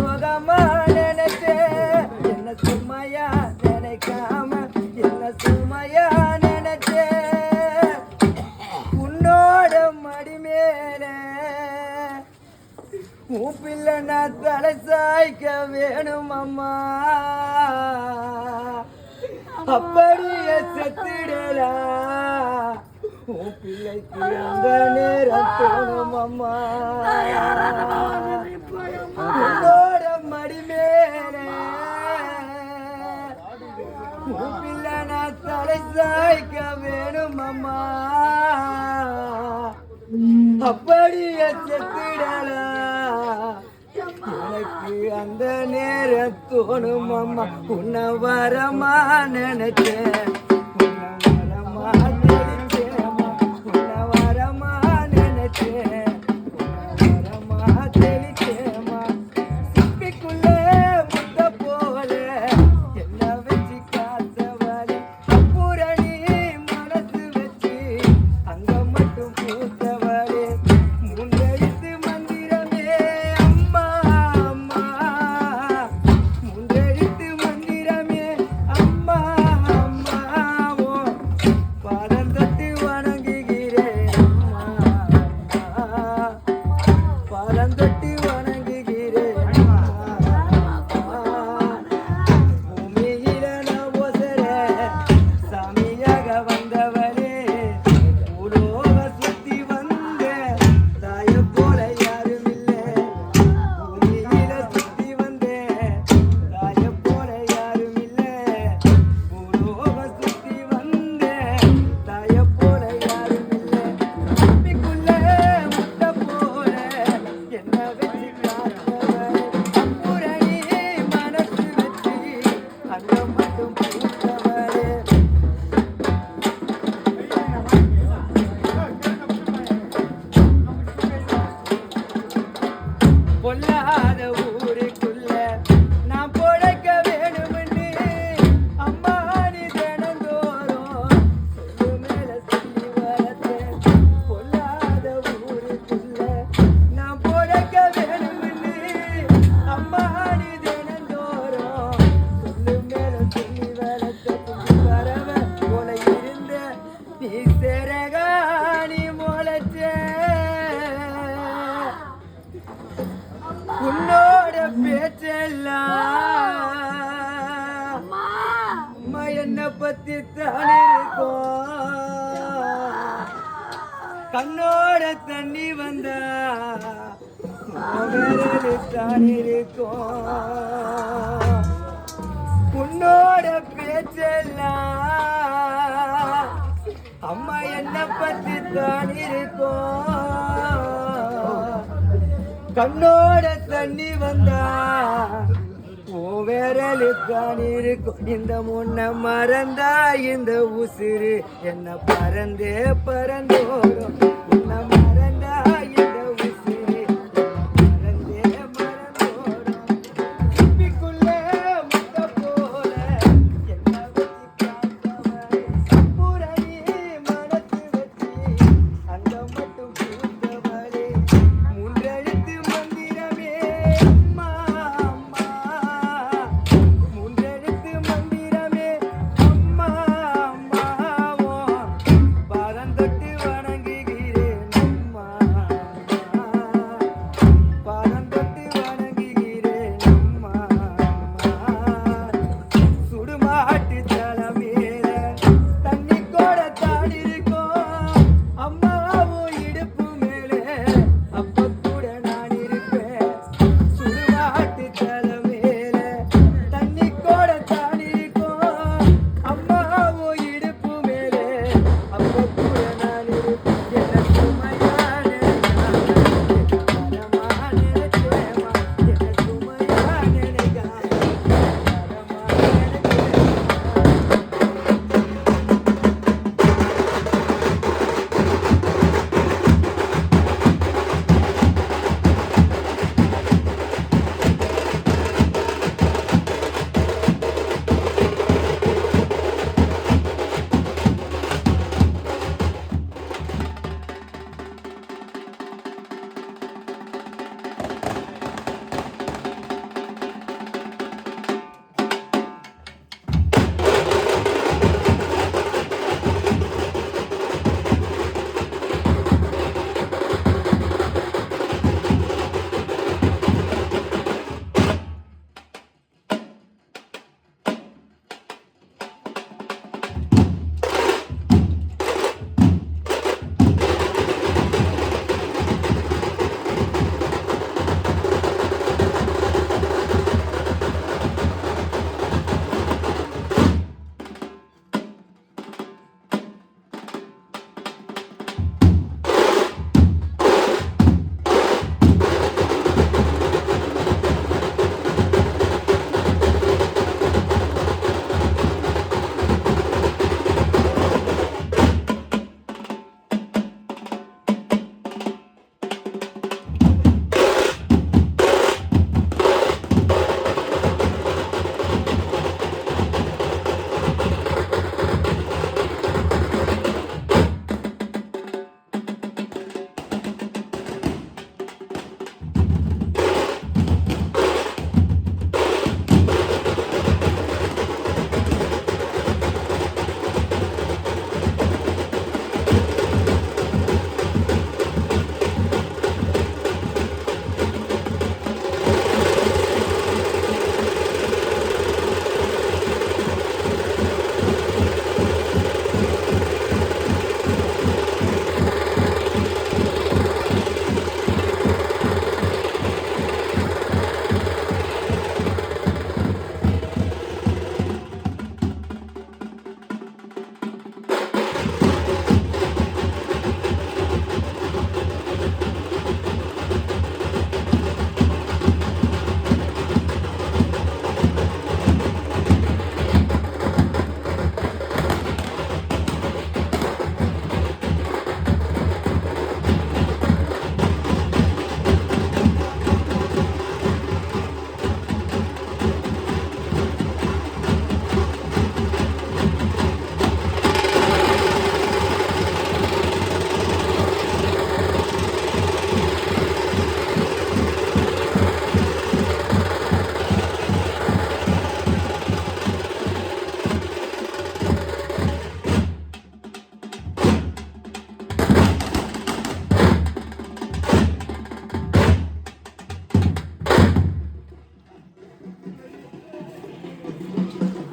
சோகமா நினைச்சே என்ன சுமையா நினைக்காம என்ன சுமையா நினைச்சே உன்னோட மடிமேல உன் பிள்ளை நான் தலை சாய்க்க வேணும் அம்மா அப்படியே செத்துடலா உன் பிள்ளைக்கு அந்த நேரம் தோணும் அம்மா உன்னோட மடிமேல உன் பிள்ளை நான் தலை சாய்க்க வேணும் அம்மா அப்படியே செத்துடலா எனக்கு அந்த நேரம் தோணும் அம்மா உன்னை வரமா நினைச்சேன் உன்னை வரமா தெளிச்சேம்மா உன்னை வரமா நினைச்சேன் உன்னை வரமா தெளிச்சேம்மா சிப்பிக்குள்ளே முத்த போல என்ன வச்சு காத்தவளே அப்புரணி மனசு வச்சு அங்க மட்டும் பூத்தவளே முன்னெடுத்து மந்திரமே அம்மா அம்மா முன்னெடுத்து மந்திரமே அம்மா அம்மா ஓ பாதம் தொட்டு வணங்குகிறேன் அம்மா பாதம் தொட்டு வணங்குகிறேன் பூமியில நான் ஒசர சாமியாக வந்தவளே பூலோக சுத்தி வந்த தாய போல யாரும் இல்லை பூமியில சுத்தி வந்த தாய போல யாரும் இல்லை பூலோக சுத்தி வந்த தாய போல யாரும் இல்லை தம்பிக்குள்ள முட்டை போல என்ன வச்சு காத்தவளே அப்புரணி மனசு வச்சு அங்க மட்டும் பூத்தவளே பொல்லாத ஊருக்குள்ள நான் பொழைக்க வேணும்னு அம்மா நீ தினந்தோறும் சொல்லு மேல சொல்லி வளர்த்தேன் பொல்லாத ஊருக்குள்ள நான் பொழைக்க வேணும்னு அம்மா நீ தினந்தோறும் சொல்லு மேல சொல்லி வளர்த்த வரவ போல இருந்த நீ சேரகா நீ முளைச்ச உன்னோட பேச்செல்லாம் அம்மா என்ன பத்தி தான் இருக்கும் கண்ணோட தண்ணி வந்தா விரலு தான் இருக்கும் உன்னோட பேச்செல்லாம் அம்மா என்ன பத்தி தான் இருக்கும் கண்ணோட தண்ணி வந்தா ஓ விரலுக்கான் இருக்கும் இந்த முன்ன மறந்தா இந்த உசிறு என்ன பறந்தே பறந்தோறும்